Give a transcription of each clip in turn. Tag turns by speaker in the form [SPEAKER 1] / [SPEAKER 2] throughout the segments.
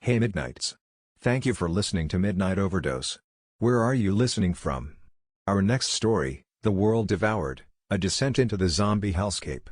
[SPEAKER 1] Hey Midnights. Thank you for listening to Midnight Overdose. Where are you listening from? Our next story, The World Devoured, a descent into the zombie hellscape.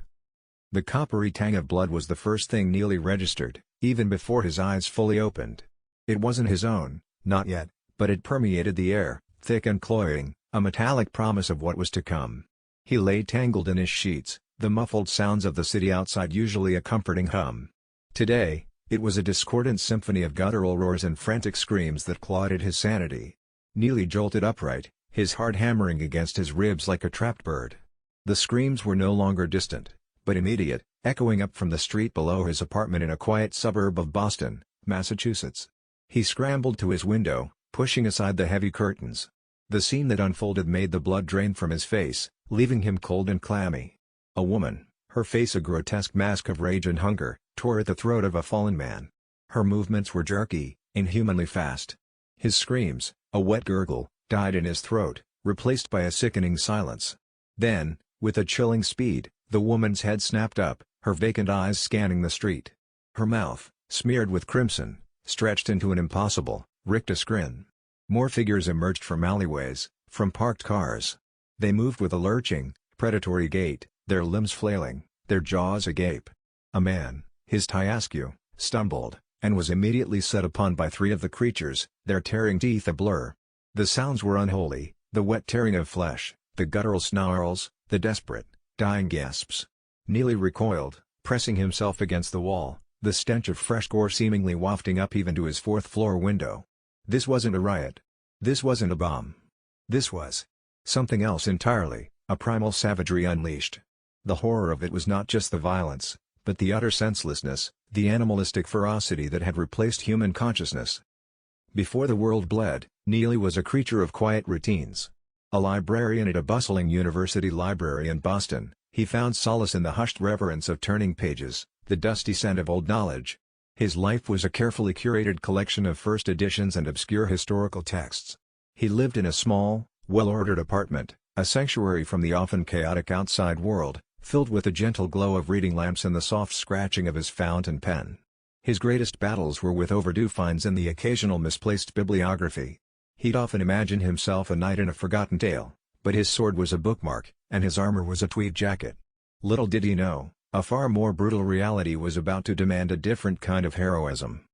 [SPEAKER 1] The coppery tang of blood was the first thing Neali registered, even before his eyes fully opened. It wasn't his own, not yet, but it permeated the air, thick and cloying, a metallic promise of what was to come. He lay tangled in his sheets, the muffled sounds of the city outside usually a comforting hum. Today, it was a discordant symphony of guttural roars and frantic screams that clawed at his sanity. Neali jolted upright, his heart hammering against his ribs like a trapped bird. The screams were no longer distant, but immediate, echoing up from the street below his apartment in a quiet suburb of Boston, Massachusetts. He scrambled to his window, pushing aside the heavy curtains. The scene that unfolded made the blood drain from his face, leaving him cold and clammy. A woman, her face a grotesque mask of rage and hunger, tore at the throat of a fallen man. Her movements were jerky, inhumanly fast. His screams, a wet gurgle, died in his throat, replaced by a sickening silence. Then, with a chilling speed, the woman's head snapped up, her vacant eyes scanning the street. Her mouth, smeared with crimson, stretched into an impossible, rictus grin. More figures emerged from alleyways, from parked cars. They moved with a lurching, predatory gait, their limbs flailing, their jaws agape. A man, his tie askew, stumbled, and was immediately set upon by three of the creatures, their tearing teeth a blur. The sounds were unholy, the wet tearing of flesh, the guttural snarls, the desperate, dying gasps. Neali recoiled, pressing himself against the wall, the stench of fresh gore seemingly wafting up even to his fourth-floor window. This wasn't a riot. This wasn't a bomb. This was something else entirely, a primal savagery unleashed. The horror of it was not just the violence, but the utter senselessness, the animalistic ferocity that had replaced human consciousness. Before the world bled, Neali was a creature of quiet routines. A librarian at a bustling university library in Boston, he found solace in the hushed reverence of turning pages, the dusty scent of old knowledge. His life was a carefully curated collection of first editions and obscure historical texts. He lived in a small, well-ordered apartment, a sanctuary from the often chaotic outside world, filled with the gentle glow of reading lamps and the soft scratching of his fountain pen. His greatest battles were with overdue finds and the occasional misplaced bibliography. He'd often imagine himself a knight in a forgotten tale, but his sword was a bookmark, and his armor was a tweed jacket. Little did he know, a far more brutal reality was about to demand a different kind of heroism.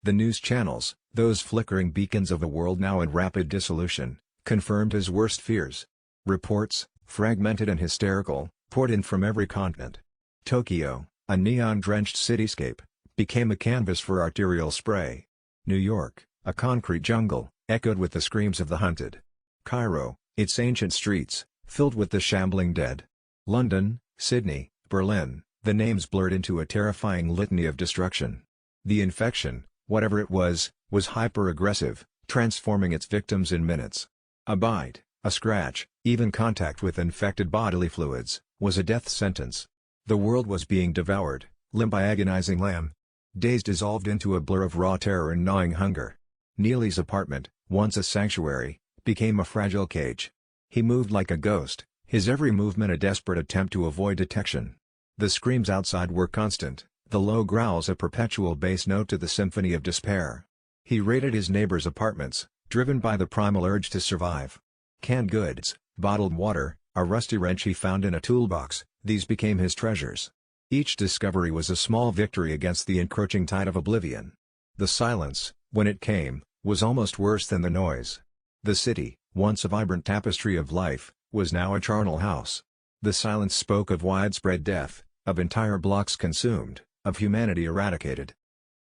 [SPEAKER 1] The news channels, those flickering beacons of a world now in rapid dissolution, confirmed his worst fears. Reports, fragmented and hysterical, poured in from every continent. Tokyo, a neon-drenched cityscape, became a canvas for arterial spray. New York, a concrete jungle, echoed with the screams of the hunted. Cairo, its ancient streets, filled with the shambling dead. London, Sydney, Berlin, the names blurred into a terrifying litany of destruction. The infection, whatever it was hyper-aggressive, transforming its victims in minutes. A bite, a scratch, even contact with infected bodily fluids, was a death sentence. The world was being devoured, limb by agonizing limb. Days dissolved into a blur of raw terror and gnawing hunger. Neali's apartment, once a sanctuary, became a fragile cage. He moved like a ghost, his every movement a desperate attempt to avoid detection. The screams outside were constant, the low growls a perpetual bass note to the symphony of despair. He raided his neighbors' apartments, driven by the primal urge to survive. Canned goods, bottled water, a rusty wrench he found in a toolbox, these became his treasures. Each discovery was a small victory against the encroaching tide of oblivion. The silence, when it came, was almost worse than the noise. The city, once a vibrant tapestry of life, was now a charnel house. The silence spoke of widespread death, of entire blocks consumed, of humanity eradicated.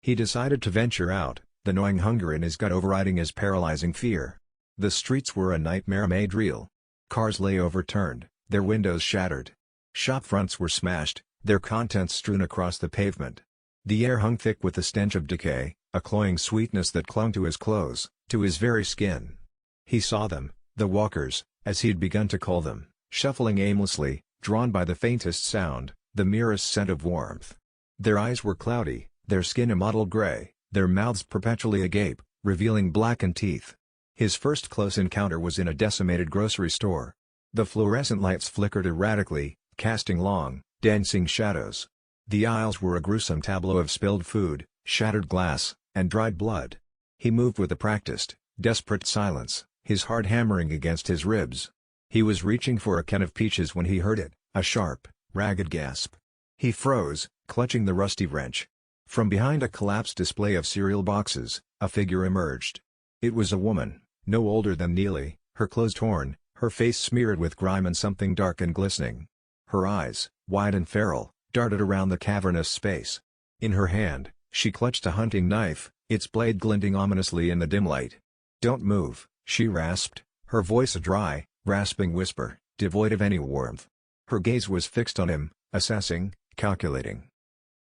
[SPEAKER 1] He decided to venture out, the gnawing hunger in his gut overriding his paralyzing fear. The streets were a nightmare made real. Cars lay overturned, their windows shattered. Shop fronts were smashed, their contents strewn across the pavement. The air hung thick with the stench of decay, a cloying sweetness that clung to his clothes, to his very skin. He saw them, the walkers, as he'd begun to call them, shuffling aimlessly, drawn by the faintest sound, the merest scent of warmth. Their eyes were cloudy, their skin a mottled gray, their mouths perpetually agape, revealing blackened teeth. His first close encounter was in a decimated grocery store. The fluorescent lights flickered erratically, casting long, dancing shadows. The aisles were a gruesome tableau of spilled food, shattered glass, and dried blood. He moved with a practiced, desperate silence, his heart hammering against his ribs. He was reaching for a can of peaches when he heard it, a sharp, ragged gasp. He froze, clutching the rusty wrench. From behind a collapsed display of cereal boxes, a figure emerged. It was a woman, no older than Neali, her clothes torn, her face smeared with grime and something dark and glistening. Her eyes, wide and feral, darted around the cavernous space. In her hand, she clutched a hunting knife, its blade glinting ominously in the dim light. "Don't move," she rasped, her voice a dry, rasping whisper, devoid of any warmth. Her gaze was fixed on him, assessing, calculating.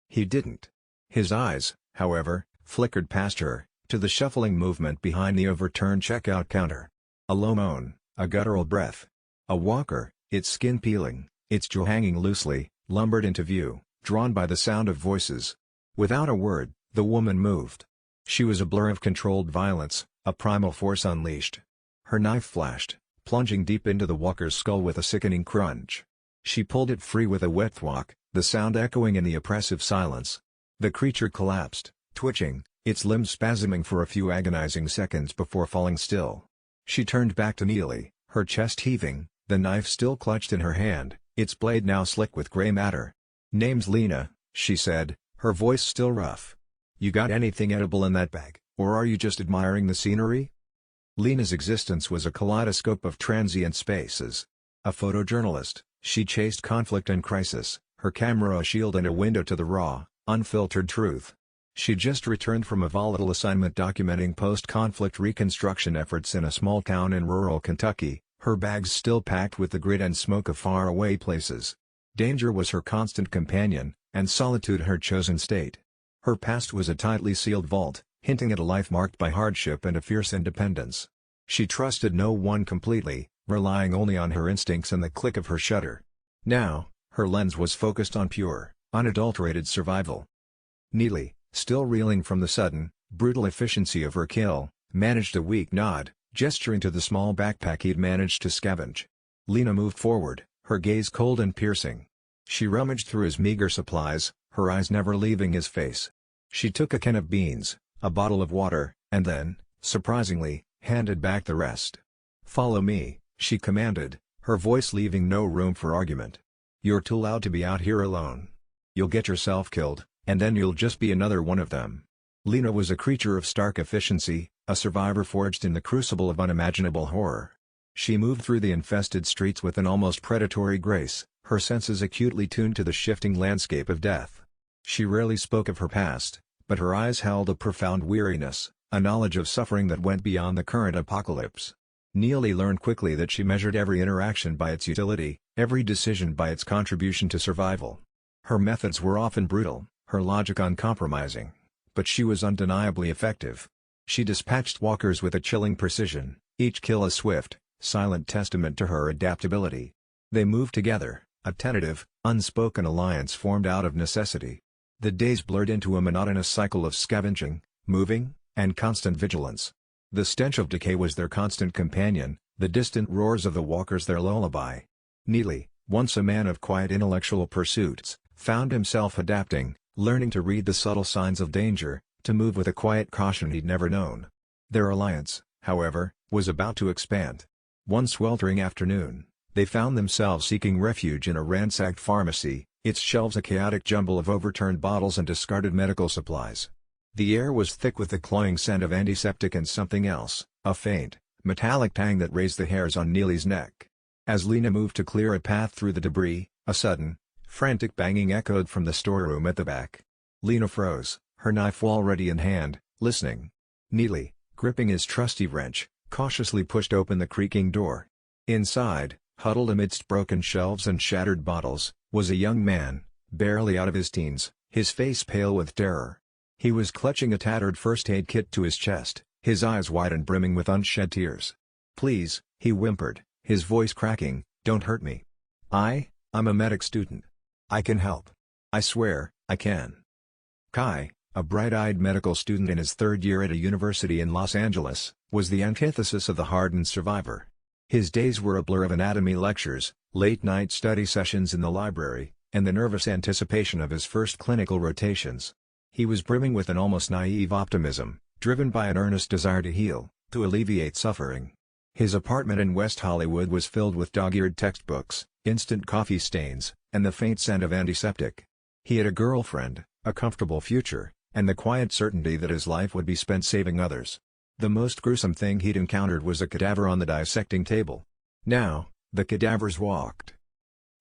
[SPEAKER 1] He didn't. His eyes, however, flickered past her, to the shuffling movement behind the overturned checkout counter. A low moan, a guttural breath. A walker, its skin peeling, its jaw hanging loosely, lumbered into view, drawn by the sound of voices. Without a word, the woman moved. She was a blur of controlled violence, a primal force unleashed. Her knife flashed, plunging deep into the walker's skull with a sickening crunch. She pulled it free with a wet thwack, the sound echoing in the oppressive silence. The creature collapsed, twitching, its limbs spasming for a few agonizing seconds before falling still. She turned back to Neali, her chest heaving, the knife still clutched in her hand, its blade now slick with gray matter. "Name's Lena," she said, her voice still rough. "You got anything edible in that bag, or are you just admiring the scenery?" Lena's existence was a kaleidoscope of transient spaces. A photojournalist, she chased conflict and crisis, her camera a shield and a window to the raw, unfiltered truth. She'd just returned from a volatile assignment documenting post-conflict reconstruction efforts in a small town in rural Kentucky, her bags still packed with the grit and smoke of faraway places. Danger was her constant companion, and solitude her chosen state. Her past was a tightly sealed vault, hinting at a life marked by hardship and a fierce independence. She trusted no one completely, relying only on her instincts and the click of her shutter. Now, her lens was focused on pure, unadulterated survival. Neali, still reeling from the sudden, brutal efficiency of her kill, managed a weak nod, gesturing to the small backpack he'd managed to scavenge. Lena moved forward, her gaze cold and piercing. She rummaged through his meager supplies, her eyes never leaving his face. She took a can of beans, a bottle of water, and then, surprisingly, handed back the rest. "Follow me," she commanded, her voice leaving no room for argument. "You're too loud to be out here alone. You'll get yourself killed, and then you'll just be another one of them." Lena was a creature of stark efficiency, a survivor forged in the crucible of unimaginable horror. She moved through the infested streets with an almost predatory grace, her senses acutely tuned to the shifting landscape of death. She rarely spoke of her past, but her eyes held a profound weariness, a knowledge of suffering that went beyond the current apocalypse. Neali learned quickly that she measured every interaction by its utility, every decision by its contribution to survival. Her methods were often brutal, her logic uncompromising, but she was undeniably effective. She dispatched walkers with a chilling precision, each kill a swift, silent testament to her adaptability. They moved together, a tentative, unspoken alliance formed out of necessity. The days blurred into a monotonous cycle of scavenging, moving, and constant vigilance. The stench of decay was their constant companion, the distant roars of the walkers their lullaby. Neali, once a man of quiet intellectual pursuits, found himself adapting, learning to read the subtle signs of danger, to move with a quiet caution he'd never known. Their alliance, however, was about to expand. One sweltering afternoon, they found themselves seeking refuge in a ransacked pharmacy, its shelves a chaotic jumble of overturned bottles and discarded medical supplies. The air was thick with the cloying scent of antiseptic and something else, a faint, metallic tang that raised the hairs on Neali's neck. As Lena moved to clear a path through the debris, a sudden, frantic banging echoed from the storeroom at the back. Lena froze, her knife already in hand, listening. Neali, gripping his trusty wrench, cautiously pushed open the creaking door. Inside, huddled amidst broken shelves and shattered bottles, was a young man, barely out of his teens, his face pale with terror. He was clutching a tattered first aid kit to his chest, his eyes wide and brimming with unshed tears. "Please," he whimpered, his voice cracking, "don't hurt me. I'm a medic student. I can help. I swear, I can." Kai, a bright-eyed medical student in his third year at a university in Los Angeles, was the antithesis of the hardened survivor. His days were a blur of anatomy lectures, late-night study sessions in the library, and the nervous anticipation of his first clinical rotations. He was brimming with an almost naive optimism, driven by an earnest desire to heal, to alleviate suffering. His apartment in West Hollywood was filled with dog-eared textbooks, instant coffee stains, and the faint scent of antiseptic. He had a girlfriend, a comfortable future, and the quiet certainty that his life would be spent saving others. The most gruesome thing he'd encountered was a cadaver on the dissecting table. Now, the cadavers walked.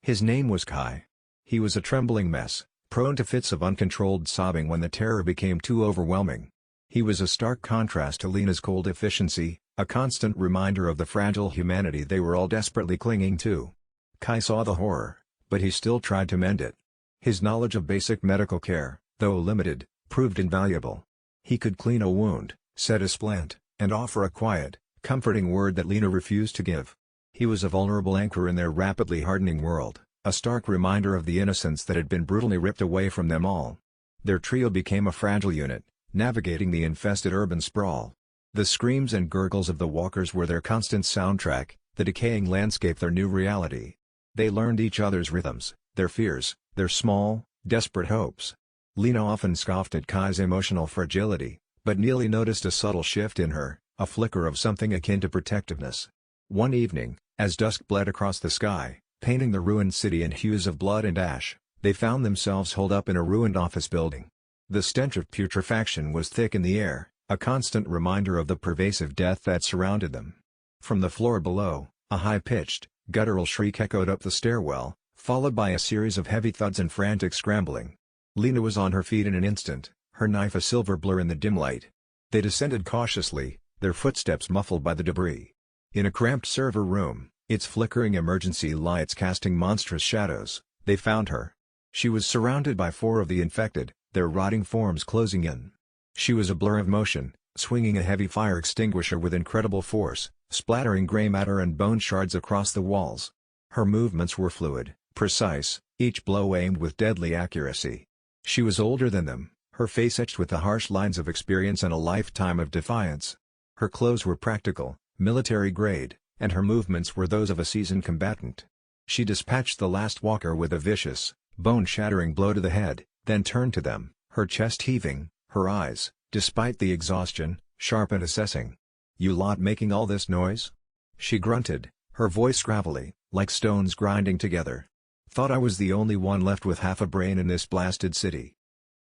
[SPEAKER 1] His name was Kai. He was a trembling mess, prone to fits of uncontrolled sobbing when the terror became too overwhelming. He was a stark contrast to Lena's cold efficiency, a constant reminder of the fragile humanity they were all desperately clinging to. Kai saw the horror, but he still tried to mend it. His knowledge of basic medical care, though limited, proved invaluable. He could clean a wound, set a splint, and offer a quiet, comforting word that Lena refused to give. He was a vulnerable anchor in their rapidly hardening world, a stark reminder of the innocence that had been brutally ripped away from them all. Their trio became a fragile unit, navigating the infested urban sprawl. The screams and gurgles of the walkers were their constant soundtrack, the decaying landscape their new reality. They learned each other's rhythms, their fears, their small, desperate hopes. Lena often scoffed at Kai's emotional fragility, but Neali noticed a subtle shift in her, a flicker of something akin to protectiveness. One evening, as dusk bled across the sky, painting the ruined city in hues of blood and ash, they found themselves holed up in a ruined office building. The stench of putrefaction was thick in the air, a constant reminder of the pervasive death that surrounded them. From the floor below, a high-pitched, guttural shriek echoed up the stairwell, followed by a series of heavy thuds and frantic scrambling. Lena was on her feet in an instant, her knife a silver blur in the dim light. They descended cautiously, their footsteps muffled by the debris. In a cramped server room, its flickering emergency lights casting monstrous shadows, they found her. She was surrounded by 4 of the infected, their rotting forms closing in. She was a blur of motion, swinging a heavy fire extinguisher with incredible force, splattering gray matter and bone shards across the walls. Her movements were fluid, precise, each blow aimed with deadly accuracy. She was older than them, her face etched with the harsh lines of experience and a lifetime of defiance. Her clothes were practical, military grade, and her movements were those of a seasoned combatant. She dispatched the last walker with a vicious, bone-shattering blow to the head, then turned to them, her chest heaving, her eyes, despite the exhaustion, sharp and assessing. "You lot making all this noise?" She grunted, her voice gravelly, like stones grinding together. "Thought I was the only one left with half a brain in this blasted city."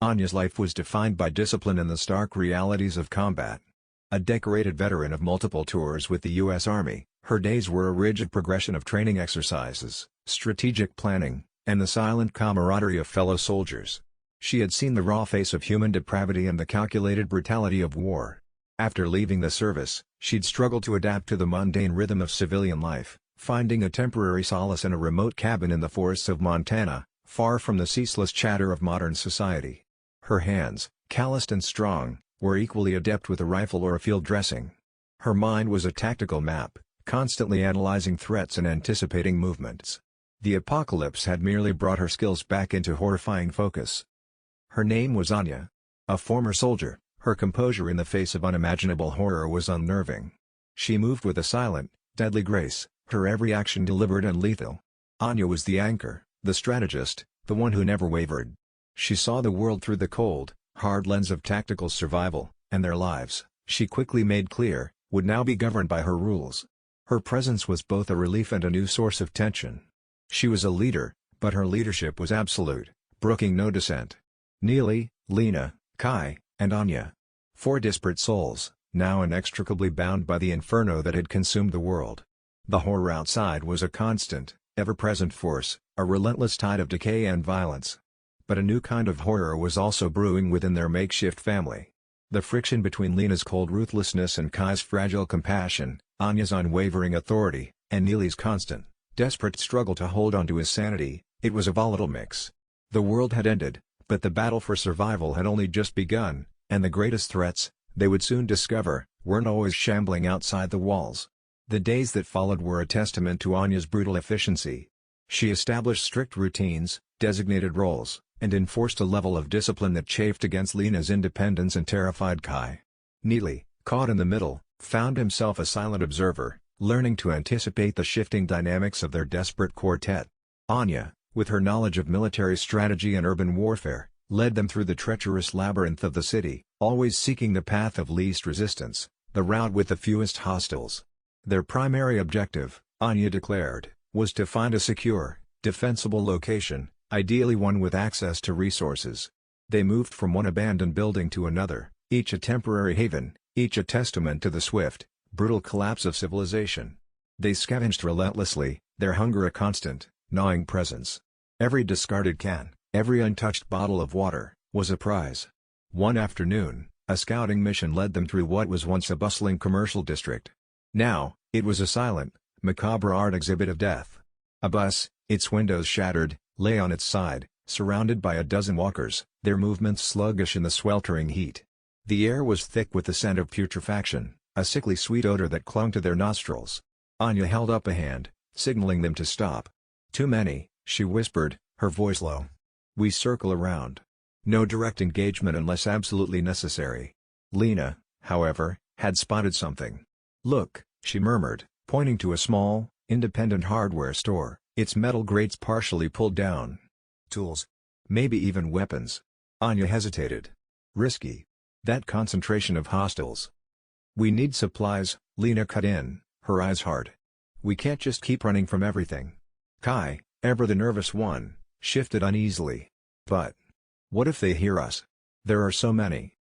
[SPEAKER 1] Anya's life was defined by discipline and the stark realities of combat. A decorated veteran of multiple tours with the U.S. Army, her days were a rigid progression of training exercises, strategic planning, and the silent camaraderie of fellow soldiers. She had seen the raw face of human depravity and the calculated brutality of war. After leaving the service, she'd struggled to adapt to the mundane rhythm of civilian life, finding a temporary solace in a remote cabin in the forests of Montana, far from the ceaseless chatter of modern society. Her hands, calloused and strong, were equally adept with a rifle or a field dressing. Her mind was a tactical map, constantly analyzing threats and anticipating movements. The apocalypse had merely brought her skills back into horrifying focus. Her name was Anya. A former soldier, her composure in the face of unimaginable horror was unnerving. She moved with a silent, deadly grace, her every action deliberate and lethal. Anya was the anchor, the strategist, the one who never wavered. She saw the world through the cold, hard lens of tactical survival, and their lives, she quickly made clear, would now be governed by her rules. Her presence was both a relief and a new source of tension. She was a leader, but her leadership was absolute, brooking no dissent. Neali, Lena, Kai, and Anya. 4 disparate souls, now inextricably bound by the inferno that had consumed the world. The horror outside was a constant, ever-present force, a relentless tide of decay and violence. But a new kind of horror was also brewing within their makeshift family. The friction between Lena's cold ruthlessness and Kai's fragile compassion, Anya's unwavering authority, and Neali's constant, desperate struggle to hold on to his sanity, it was a volatile mix. The world had ended, but the battle for survival had only just begun, and the greatest threats, they would soon discover, weren't always shambling outside the walls. The days that followed were a testament to Anya's brutal efficiency. She established strict routines, designated roles, and enforced a level of discipline that chafed against Lena's independence and terrified Kai. Neali, caught in the middle, found himself a silent observer, learning to anticipate the shifting dynamics of their desperate quartet. Anya, with her knowledge of military strategy and urban warfare, led them through the treacherous labyrinth of the city, always seeking the path of least resistance, the route with the fewest hostiles. Their primary objective, Anya declared, was to find a secure, defensible location, ideally one with access to resources. They moved from one abandoned building to another, each a temporary haven, each a testament to the swift, brutal collapse of civilization. They scavenged relentlessly, their hunger a constant, gnawing presence. Every discarded can, every untouched bottle of water, was a prize. One afternoon, a scouting mission led them through what was once a bustling commercial district. Now, it was a silent, macabre art exhibit of death. A bus, its windows shattered, lay on its side, surrounded by a dozen walkers, their movements sluggish in the sweltering heat. The air was thick with the scent of putrefaction, a sickly sweet odor that clung to their nostrils. Anya held up a hand, signaling them to stop. "Too many," she whispered, her voice low. "We circle around. No direct engagement unless absolutely necessary." Lena, however, had spotted something. "Look," she murmured, pointing to a small, independent hardware store, its metal grates partially pulled down. "Tools. Maybe even weapons." Anya hesitated. "Risky. That concentration of hostiles." "We need supplies," Lena cut in, her eyes hard. "We can't just keep running from everything." Kai, ever the nervous one, shifted uneasily. "But what if they hear us? There are so many."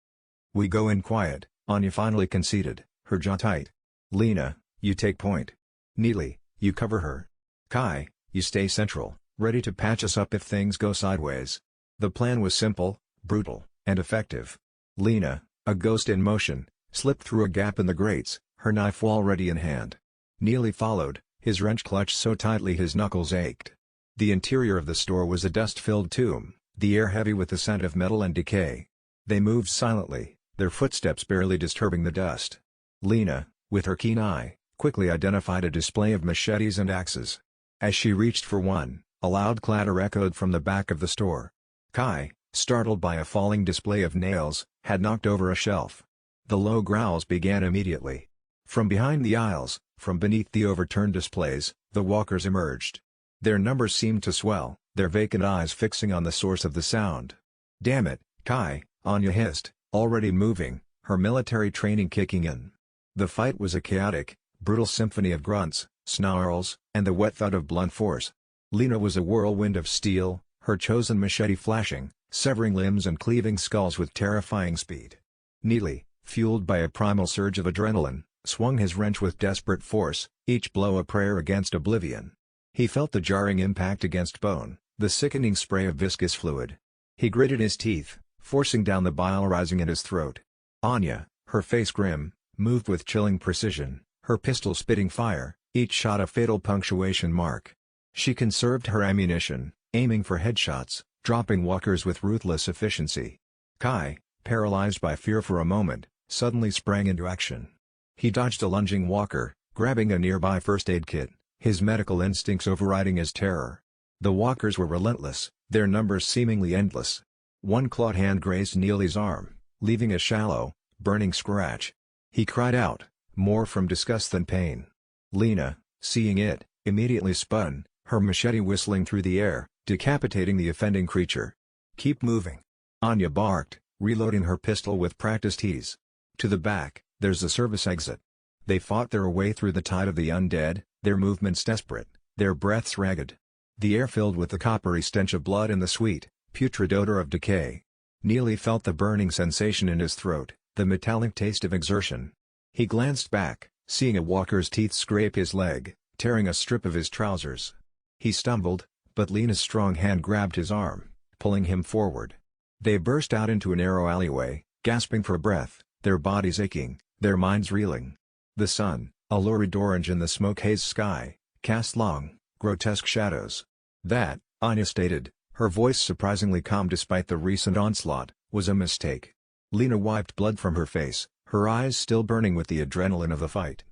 [SPEAKER 1] "We go in quiet," Anya finally conceded, her jaw tight. "Lena, you take point. Neali, you cover her. Kai, you stay central, ready to patch us up if things go sideways." The plan was simple, brutal, and effective. Lena, a ghost in motion, slipped through a gap in the grates, her knife already in hand. Neali followed, his wrench clutched so tightly his knuckles ached. The interior of the store was a dust-filled tomb, the air heavy with the scent of metal and decay. They moved silently, their footsteps barely disturbing the dust. Lena, with her keen eye, quickly identified a display of machetes and axes. As she reached for one, a loud clatter echoed from the back of the store. Kai, startled by a falling display of nails, had knocked over a shelf. The low growls began immediately. From behind the aisles, from beneath the overturned displays, the walkers emerged. Their numbers seemed to swell, their vacant eyes fixing on the source of the sound. "Damn it, Kai," Anya hissed, already moving, her military training kicking in. The fight was a chaotic, brutal symphony of grunts, snarls, and the wet thud of blunt force. Lena was a whirlwind of steel, her chosen machete flashing, severing limbs and cleaving skulls with terrifying speed. Neali, fueled by a primal surge of adrenaline, swung his wrench with desperate force, each blow a prayer against oblivion. He felt the jarring impact against bone, the sickening spray of viscous fluid. He gritted his teeth, forcing down the bile rising in his throat. Anya, her face grim, moved with chilling precision, her pistol spitting fire, each shot a fatal punctuation mark. She conserved her ammunition, aiming for headshots, dropping walkers with ruthless efficiency. Kai, paralyzed by fear for a moment, suddenly sprang into action. He dodged a lunging walker, grabbing a nearby first aid kit, his medical instincts overriding his terror. The walkers were relentless, their numbers seemingly endless. One clawed hand grazed Neali's arm, leaving a shallow, burning scratch. He cried out, more from disgust than pain. Lena, seeing it, immediately spun, her machete whistling through the air, decapitating the offending creature. "Keep moving," Anya barked, reloading her pistol with practiced ease. "To the back, there's a service exit." They fought their way through the tide of the undead, their movements desperate, their breaths ragged. The air filled with the coppery stench of blood and the sweet, putrid odor of decay. Neali felt the burning sensation in his throat, the metallic taste of exertion. He glanced back, seeing a walker's teeth scrape his leg, tearing a strip of his trousers. He stumbled, but Lena's strong hand grabbed his arm, pulling him forward. They burst out into a narrow alleyway, gasping for breath, their bodies aching, their minds reeling. The sun, a lurid orange in the smoke-hazed sky, cast long, grotesque shadows. That, Anya stated, her voice surprisingly calm despite the recent onslaught, was a mistake. Lena wiped blood from her face, her eyes still burning with the adrenaline of the fight.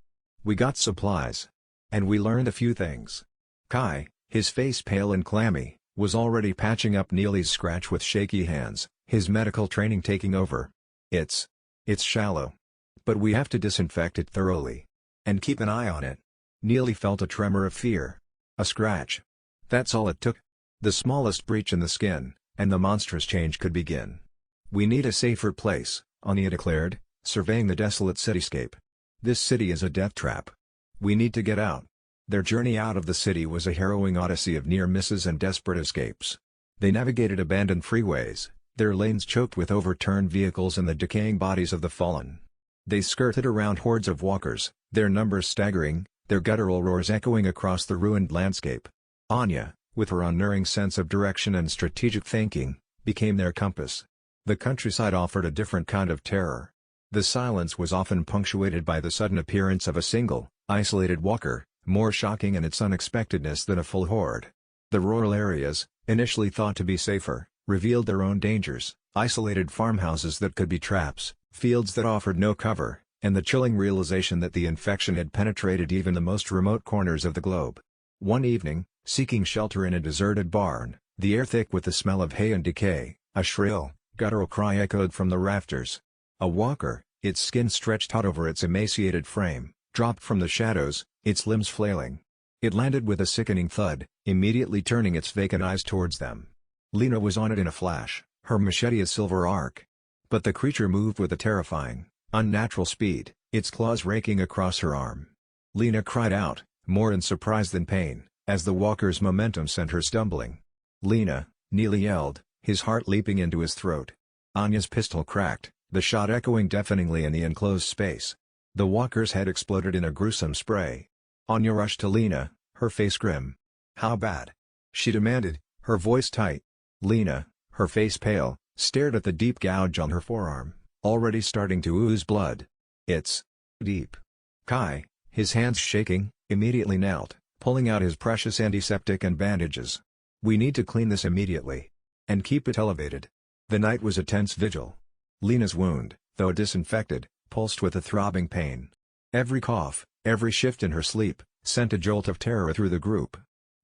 [SPEAKER 1] "We got supplies. And we learned a few things." Kai, his face pale and clammy, was already patching up Neali's scratch with shaky hands, his medical training taking over. It's shallow. But we have to disinfect it thoroughly. And keep an eye on it." Neali felt a tremor of fear. A scratch. That's all it took. The smallest breach in the skin, and the monstrous change could begin. "We need a safer place," Anya declared, surveying the desolate cityscape. "This city is a death trap. We need to get out." Their journey out of the city was a harrowing odyssey of near misses and desperate escapes. They navigated abandoned freeways, their lanes choked with overturned vehicles and the decaying bodies of the fallen. They skirted around hordes of walkers, their numbers staggering, their guttural roars echoing across the ruined landscape. Anya, with her unerring sense of direction and strategic thinking, became their compass. The countryside offered a different kind of terror. The silence was often punctuated by the sudden appearance of a single, isolated walker, more shocking in its unexpectedness than a full horde. The rural areas, initially thought to be safer, revealed their own dangers: isolated farmhouses that could be traps, fields that offered no cover, and the chilling realization that the infection had penetrated even the most remote corners of the globe. One evening, seeking shelter in a deserted barn, the air thick with the smell of hay and decay, a shrill, guttural cry echoed from the rafters. A walker, its skin stretched out over its emaciated frame, dropped from the shadows, its limbs flailing. It landed with a sickening thud, immediately turning its vacant eyes towards them. Lena was on it in a flash, her machete a silver arc. But the creature moved with a terrifying, unnatural speed, its claws raking across her arm. Lena cried out, more in surprise than pain, as the walker's momentum sent her stumbling. "Lena!" Neali yelled, his heart leaping into his throat. Anya's pistol cracked, the shot echoing deafeningly in the enclosed space. The walker's head exploded in a gruesome spray. Anya rushed to Lena, her face grim. "How bad?" she demanded, her voice tight. Lena, her face pale, stared at the deep gouge on her forearm, already starting to ooze blood. "It's deep." Kai, his hands shaking, immediately knelt, pulling out his precious antiseptic and bandages. "We need to clean this immediately. And keep it elevated." The night was a tense vigil. Lena's wound, though disinfected, pulsed with a throbbing pain. Every cough, every shift in her sleep, sent a jolt of terror through the group.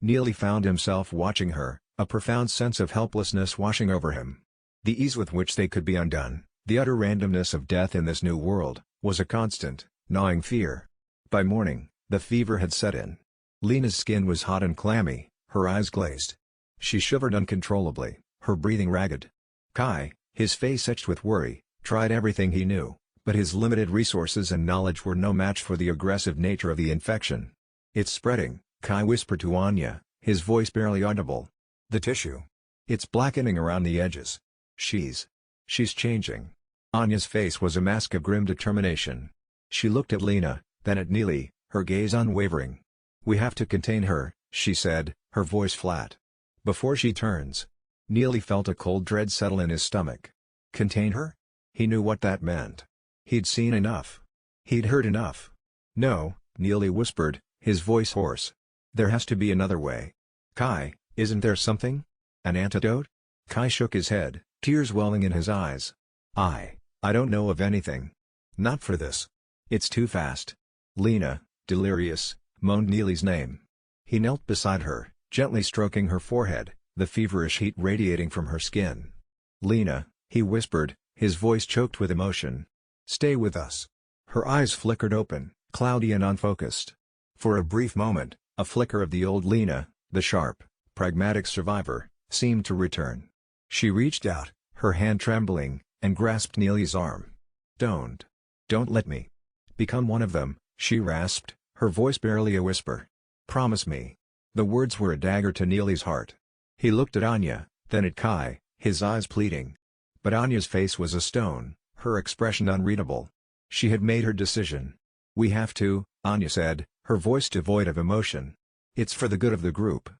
[SPEAKER 1] Neali found himself watching her, a profound sense of helplessness washing over him. The ease with which they could be undone, the utter randomness of death in this new world, was a constant, gnawing fear. By morning, the fever had set in. Lena's skin was hot and clammy, her eyes glazed. She shivered uncontrollably, her breathing ragged. Kai, his face etched with worry, tried everything he knew, but his limited resources and knowledge were no match for the aggressive nature of the infection. "It's spreading," Kai whispered to Anya, his voice barely audible. "The tissue. It's blackening around the edges. She's changing." Anya's face was a mask of grim determination. She looked at Lena, then at Neali, her gaze unwavering. "We have to contain her," she said, her voice flat. "Before she turns." Neali felt a cold dread settle in his stomach. Contain her? He knew what that meant. He'd seen enough. He'd heard enough. "No," Neali whispered, his voice hoarse. "There has to be another way." "Kai, isn't there something? An antidote?" Kai shook his head, tears welling in his eyes. I don't know of anything. Not for this. It's too fast." "Lena," delirious, moaned Neali's name. He knelt beside her, gently stroking her forehead, the feverish heat radiating from her skin. "Lena," he whispered, his voice choked with emotion. "Stay with us." Her eyes flickered open, cloudy and unfocused. For a brief moment, a flicker of the old Lena, the sharp, pragmatic survivor, seemed to return. She reached out, her hand trembling, and grasped Neali's arm. Don't let me become one of them," she rasped, her voice barely a whisper. "Promise me." The words were a dagger to Neali's heart. He looked at Anya, then at Kai, his eyes pleading. But Anya's face was a stone, her expression unreadable. She had made her decision. "We have to," Anya said, her voice devoid of emotion. "It's for the good of the group.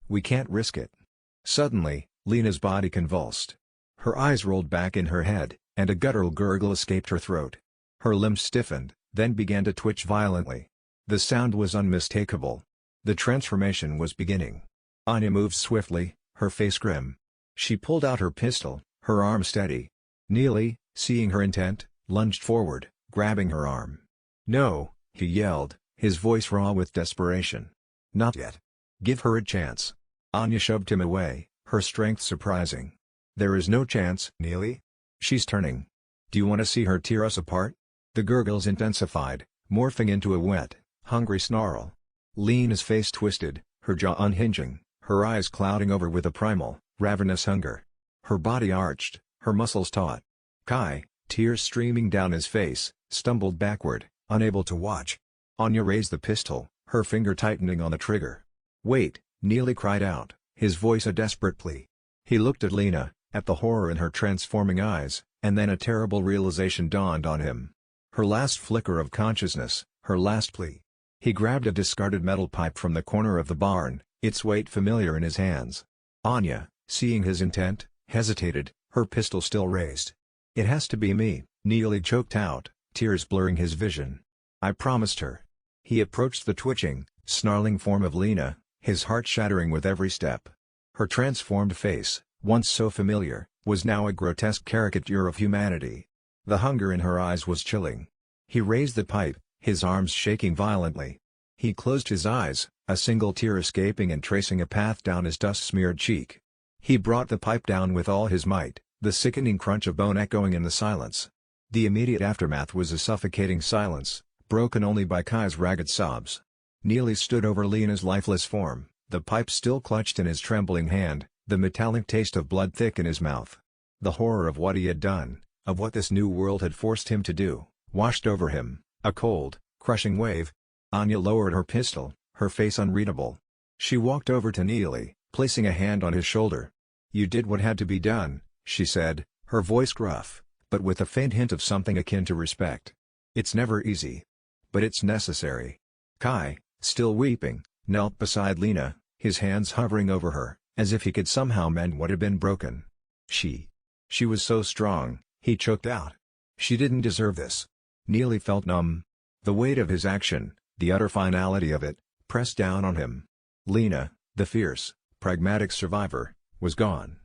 [SPEAKER 1] We can't risk it." Suddenly, Lena's body convulsed. Her eyes rolled back in her head, and a guttural gurgle escaped her throat. Her limbs stiffened, then began to twitch violently. The sound was unmistakable. The transformation was beginning. Anya moved swiftly, her face grim. She pulled out her pistol, her arm steady. Neali, seeing her intent, lunged forward, grabbing her arm. "No," he yelled, his voice raw with desperation. "Not yet. Give her a chance." Anya shoved him away, her strength surprising. "There is no chance, Neali. She's turning. Do you want to see her tear us apart?" The gurgles intensified, morphing into a wet, hungry snarl. Lena's face twisted, her jaw unhinging, her eyes clouding over with a primal, ravenous hunger. Her body arched, her muscles taut. Kai, tears streaming down his face, stumbled backward, unable to watch. Anya raised the pistol, her finger tightening on the trigger. "Wait," Neali cried out, his voice a desperate plea. He looked at Lena, at the horror in her transforming eyes, and then a terrible realization dawned on him. Her last flicker of consciousness, her last plea. He grabbed a discarded metal pipe from the corner of the barn, its weight familiar in his hands. Anya, seeing his intent, hesitated, her pistol still raised. "It has to be me," Neali choked out, tears blurring his vision. "I promised her." He approached the twitching, snarling form of Lena, his heart shattering with every step. Her transformed face, once so familiar, was now a grotesque caricature of humanity. The hunger in her eyes was chilling. He raised the pipe, his arms shaking violently. He closed his eyes, a single tear escaping and tracing a path down his dust-smeared cheek. He brought the pipe down with all his might, the sickening crunch of bone echoing in the silence. The immediate aftermath was a suffocating silence, broken only by Kai's ragged sobs. Neali stood over Lena's lifeless form, the pipe still clutched in his trembling hand, the metallic taste of blood thick in his mouth. The horror of what he had done, of what this new world had forced him to do, washed over him, a cold, crushing wave. Anya lowered her pistol, her face unreadable. She walked over to Neali, placing a hand on his shoulder. "You did what had to be done," she said, her voice gruff, but with a faint hint of something akin to respect. "It's never easy. But it's necessary." Kai, still weeping, knelt beside Lena, his hands hovering over her, as if he could somehow mend what had been broken. She was so strong, he choked out. She didn't deserve this. Neali felt numb. The weight of his action, the utter finality of it, pressed down on him. Lena, the fierce, pragmatic survivor, was gone.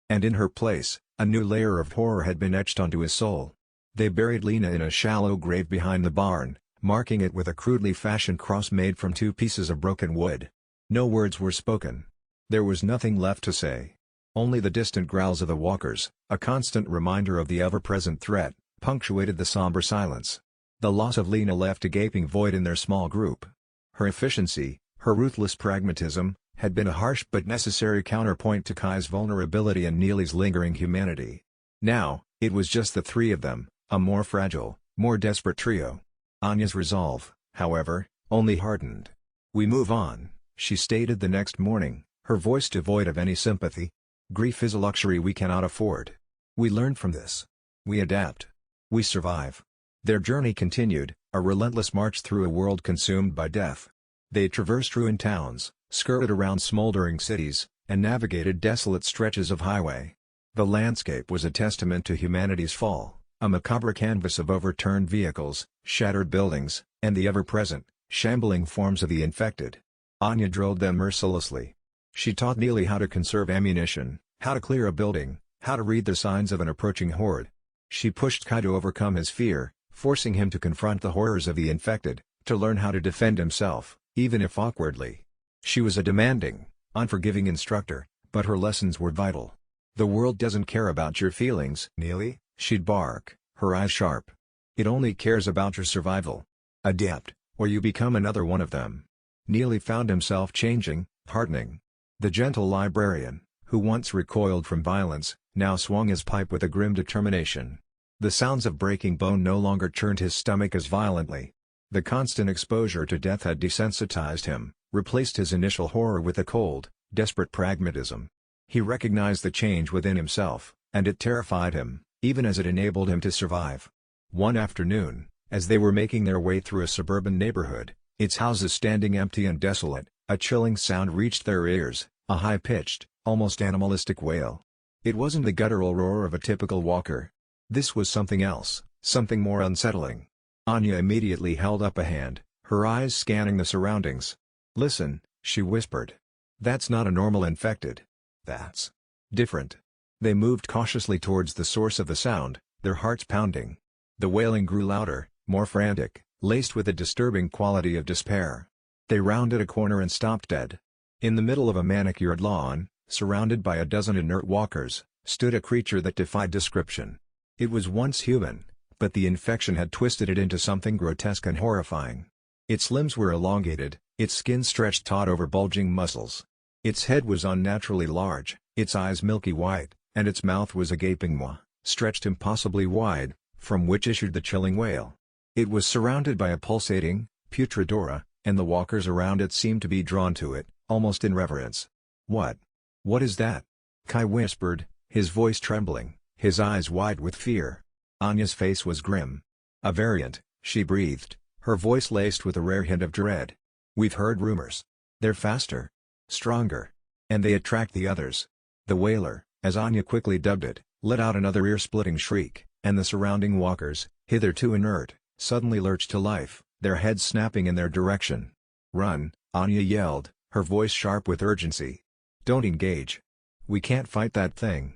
[SPEAKER 1] And in her place, a new layer of horror had been etched onto his soul. They buried Lena in a shallow grave behind the barn, marking it with a crudely fashioned cross made from 2 pieces of broken wood. No words were spoken. There was nothing left to say. Only the distant growls of the walkers, a constant reminder of the ever-present threat, punctuated the somber silence. The loss of Lena left a gaping void in their small group. Her efficiency, her ruthless pragmatism, had been a harsh but necessary counterpoint to Kai's vulnerability and Neali's lingering humanity. Now, it was just the 3 of them, a more fragile, more desperate trio. Anya's resolve, however, only hardened. "We move on," she stated the next morning, her voice devoid of any sympathy. "Grief is a luxury we cannot afford. We learn from this. We adapt. We survive." Their journey continued, a relentless march through a world consumed by death. They traversed ruined towns, skirted around smoldering cities, and navigated desolate stretches of highway. The landscape was a testament to humanity's fall, a macabre canvas of overturned vehicles, shattered buildings, and the ever-present, shambling forms of the infected. Anya drilled them mercilessly. She taught Neali how to conserve ammunition, how to clear a building, how to read the signs of an approaching horde. She pushed Kai to overcome his fear, forcing him to confront the horrors of the infected, to learn how to defend himself, even if awkwardly. She was a demanding, unforgiving instructor, but her lessons were vital. "The world doesn't care about your feelings, Neali," she'd bark, her eyes sharp. "It only cares about your survival. Adapt, or you become another one of them." Neali found himself changing, hardening. The gentle librarian, who once recoiled from violence, now swung his pipe with a grim determination. The sounds of breaking bone no longer churned his stomach as violently. The constant exposure to death had desensitized him, replaced his initial horror with a cold, desperate pragmatism. He recognized the change within himself, and it terrified him, even as it enabled him to survive. One afternoon, as they were making their way through a suburban neighborhood, its houses standing empty and desolate, a chilling sound reached their ears, a high-pitched, almost animalistic wail. It wasn't the guttural roar of a typical walker. This was something else, something more unsettling. Anya immediately held up a hand, her eyes scanning the surroundings. "Listen," she whispered. "That's not a normal infected. That's different." They moved cautiously towards the source of the sound, their hearts pounding. The wailing grew louder, more frantic, laced with a disturbing quality of despair. They rounded a corner and stopped dead. In the middle of a manicured lawn, surrounded by a dozen inert walkers, stood a creature that defied description. It was once human, but the infection had twisted it into something grotesque and horrifying. Its limbs were elongated, its skin stretched taut over bulging muscles. Its head was unnaturally large, its eyes milky white, and its mouth was a gaping maw, stretched impossibly wide, from which issued the chilling wail. It was surrounded by a pulsating, putrid aura, and the walkers around it seemed to be drawn to it, almost in reverence. "What? What is that?" Kai whispered, his voice trembling, his eyes wide with fear. Anya's face was grim. "A variant," she breathed, her voice laced with a rare hint of dread. "We've heard rumors. They're faster. Stronger. And they attract the others." The Wailer, as Anya quickly dubbed it, let out another ear-splitting shriek, and the surrounding walkers, hitherto inert, suddenly lurched to life, their heads snapping in their direction. "Run," Anya yelled, her voice sharp with urgency. "Don't engage. We can't fight that thing."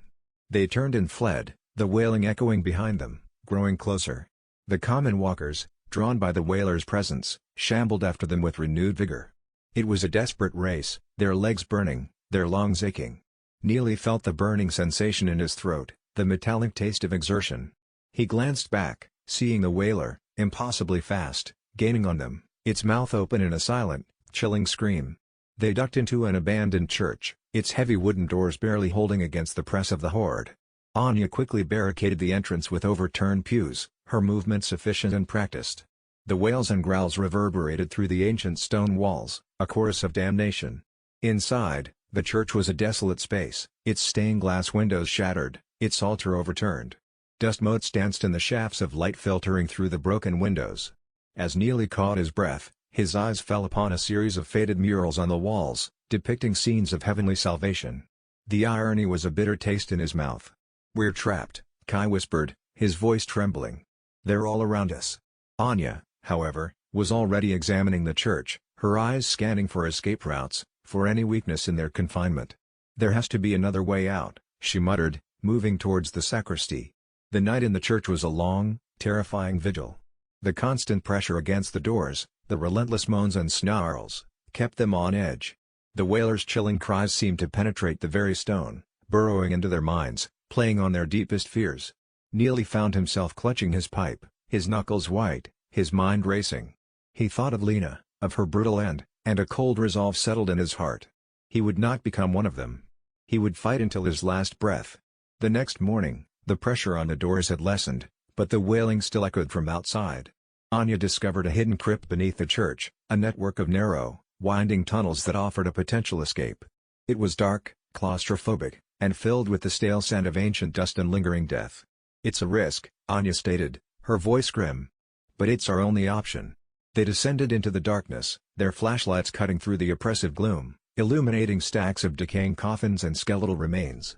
[SPEAKER 1] They turned and fled, the wailing echoing behind them, growing closer. The common walkers, drawn by the Wailer's presence, shambled after them with renewed vigor. It was a desperate race, their legs burning, their lungs aching. Neali felt the burning sensation in his throat, the metallic taste of exertion. He glanced back, seeing the Wailer, impossibly fast, gaining on them, its mouth open in a silent, chilling scream. They ducked into an abandoned church, its heavy wooden doors barely holding against the press of the horde. Anya quickly barricaded the entrance with overturned pews, her movements efficient and practiced. The wails and growls reverberated through the ancient stone walls, a chorus of damnation. Inside, the church was a desolate space, its stained glass windows shattered, its altar overturned. Dust motes danced in the shafts of light filtering through the broken windows. As Neali caught his breath, his eyes fell upon a series of faded murals on the walls, depicting scenes of heavenly salvation. The irony was a bitter taste in his mouth. "We're trapped," Kai whispered, his voice trembling. "They're all around us." Anya, however, was already examining the church, her eyes scanning for escape routes, for any weakness in their confinement. "There has to be another way out," she muttered, moving towards the sacristy. The night in the church was a long, terrifying vigil. The constant pressure against the doors, the relentless moans and snarls, kept them on edge. The Wailer's chilling cries seemed to penetrate the very stone, burrowing into their minds, playing on their deepest fears. Neali found himself clutching his pipe, his knuckles white, his mind racing. He thought of Lena, of her brutal end, and a cold resolve settled in his heart. He would not become one of them. He would fight until his last breath. The next morning, the pressure on the doors had lessened, but the wailing still echoed from outside. Anya discovered a hidden crypt beneath the church, a network of narrow, winding tunnels that offered a potential escape. It was dark, claustrophobic, and filled with the stale scent of ancient dust and lingering death. "It's a risk," Anya stated, her voice grim. "But it's our only option." They descended into the darkness, their flashlights cutting through the oppressive gloom, illuminating stacks of decaying coffins and skeletal remains.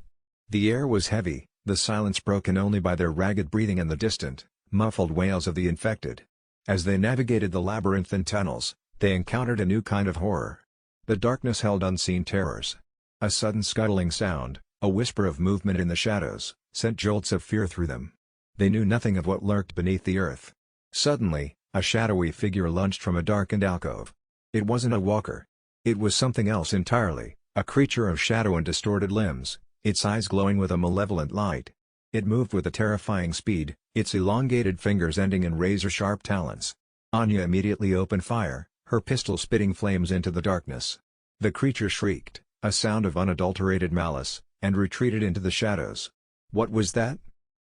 [SPEAKER 1] The air was heavy, the silence broken only by their ragged breathing and the distant, muffled wails of the infected. As they navigated the labyrinthine tunnels, they encountered a new kind of horror. The darkness held unseen terrors. A sudden scuttling sound, a whisper of movement in the shadows, sent jolts of fear through them. They knew nothing of what lurked beneath the earth. Suddenly, a shadowy figure lunged from a darkened alcove. It wasn't a walker. It was something else entirely, a creature of shadow and distorted limbs, its eyes glowing with a malevolent light. It moved with a terrifying speed, its elongated fingers ending in razor-sharp talons. Anya immediately opened fire, her pistol spitting flames into the darkness. The creature shrieked, a sound of unadulterated malice, and retreated into the shadows. "What was that?"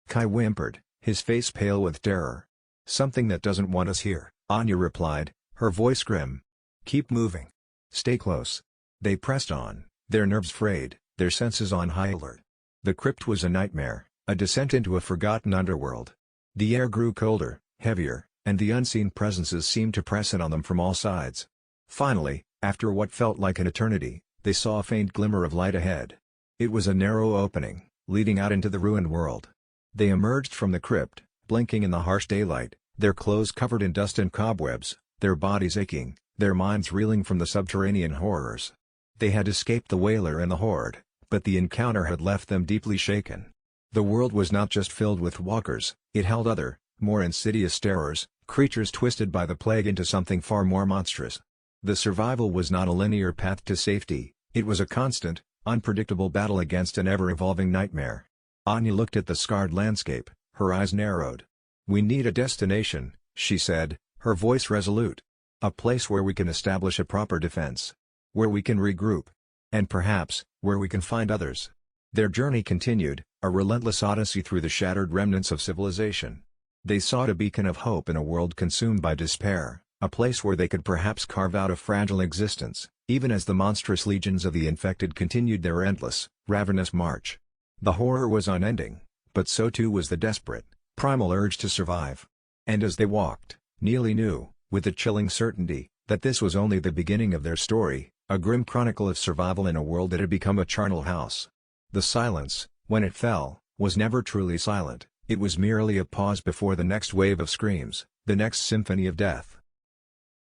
[SPEAKER 1] Kai whimpered, his face pale with terror. "Something that doesn't want us here," Anya replied, her voice grim. "Keep moving. Stay close." They pressed on, their nerves frayed, their senses on high alert. The crypt was a nightmare, a descent into a forgotten underworld. The air grew colder, heavier, and the unseen presences seemed to press in on them from all sides. Finally, after what felt like an eternity, they saw a faint glimmer of light ahead. It was a narrow opening, leading out into the ruined world. They emerged from the crypt, blinking in the harsh daylight, their clothes covered in dust and cobwebs, their bodies aching, their minds reeling from the subterranean horrors. They had escaped the Wailer and the Horde, but the encounter had left them deeply shaken. The world was not just filled with walkers, it held other, more insidious terrors, creatures twisted by the plague into something far more monstrous. The survival was not a linear path to safety, it was a constant, unpredictable battle against an ever-evolving nightmare. Anya looked at the scarred landscape, her eyes narrowed. "We need a destination," she said, her voice resolute. "A place where we can establish a proper defense. Where we can regroup. And perhaps, where we can find others." Their journey continued, a relentless odyssey through the shattered remnants of civilization. They sought a beacon of hope in a world consumed by despair, a place where they could perhaps carve out a fragile existence, even as the monstrous legions of the infected continued their endless, ravenous march. The horror was unending, but so too was the desperate, primal urge to survive. And as they walked, Neali knew, with a chilling certainty, that this was only the beginning of their story, a grim chronicle of survival in a world that had become a charnel house. The silence, when it fell, was never truly silent, it was merely a pause before the next wave of screams, the next symphony of death.